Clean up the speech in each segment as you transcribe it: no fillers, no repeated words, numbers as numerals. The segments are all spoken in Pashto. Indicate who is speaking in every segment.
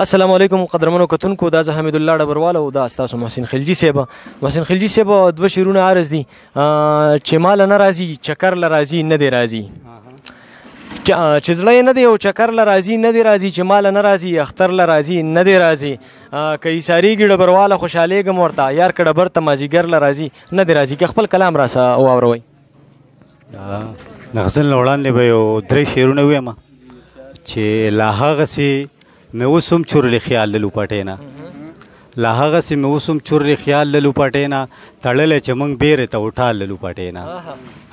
Speaker 1: السلام علیکم قدرمنو کتونکو، دا زه حمید الله ډبروال او دا ستاسو محسن خلجي صاحب. محسن خلجي صاحب دوه شعرونه عرض دي چې مال نه راځي چکر ل راځي نه دی راځي، چې زړه نه دی او چکر ل راځي نه دی راځي، چې مال نه راځي اختر ل راځي نه دی راځي، که ایساریږي ډبرواله خوشحالېږم ورته یار که ډبر ته مازدیګر ل راځي نه دی راځي. که خپل کلام راسه واوروئ.
Speaker 2: د غزل نه وړاندې به یو درې شعرونه ووایم چې لا هغسې مې اوس هم چورلې خیال له لوپټې نه، لا هغسې مې اوس هم چورلې خیال له لوپټې نه، تړلی چې موږ بیرې ته وټال له لوپټې نه،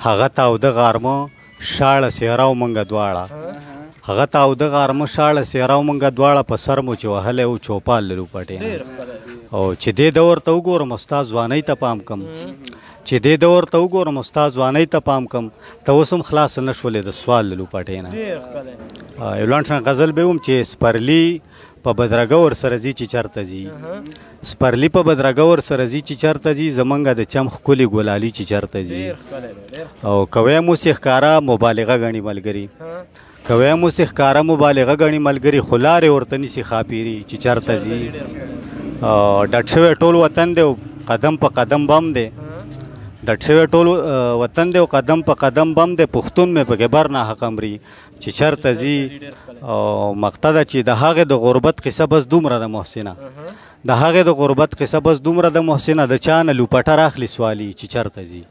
Speaker 2: هغه تاوده غارمه شاړه څېره او موږ دواړه، هغه تاوده غارمه شاړه څېره او موږ دواړه، په سر مو چې وهلی و چوپال له لوپټې نه. او چې دې دور ته وګورم ستا ځوانۍ ته پام کم، چې دې دور ته وګورم ستا ځوانۍ ته پام کم، ته اوس هم خلاصه نه شولې د سوال له لوپټې نه. یو لنډ شان غزل به وم چې سپرلی په بدرګه ورسره ځي چې چېرته ځي، سپرلی په بدرګه ورسره ځي چې چېرته ځي، زمونږ د چم ښکلې ګلالي چې چېرته ځي. او که ویم اوس یې ښکاره مبالغه ګڼي ملګري، که ویم اوس یې ښکاره مبالغه ګڼي ملګري، خو لارې ورته نیسي ښاپیري چې چېرته ځي. ډډ شوی ټول وطن دی او قدم په قدم بم دی، ډډ شوی ټول وطن دی او قدم په قدم بم دی، پښتون مې پکې بر نه حق مري چې چېرته ځي. او مقطع ده چې د هغې د غربت قصه بس دومره ده محسنه، د هغې د غربت قصه بس دومره ده محسنه، د چا نه لوپټه راخلي سوالي چې چېرته ځي.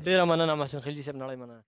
Speaker 1: ډېره مننه محسن خلجي صاحب، نړۍ مننه.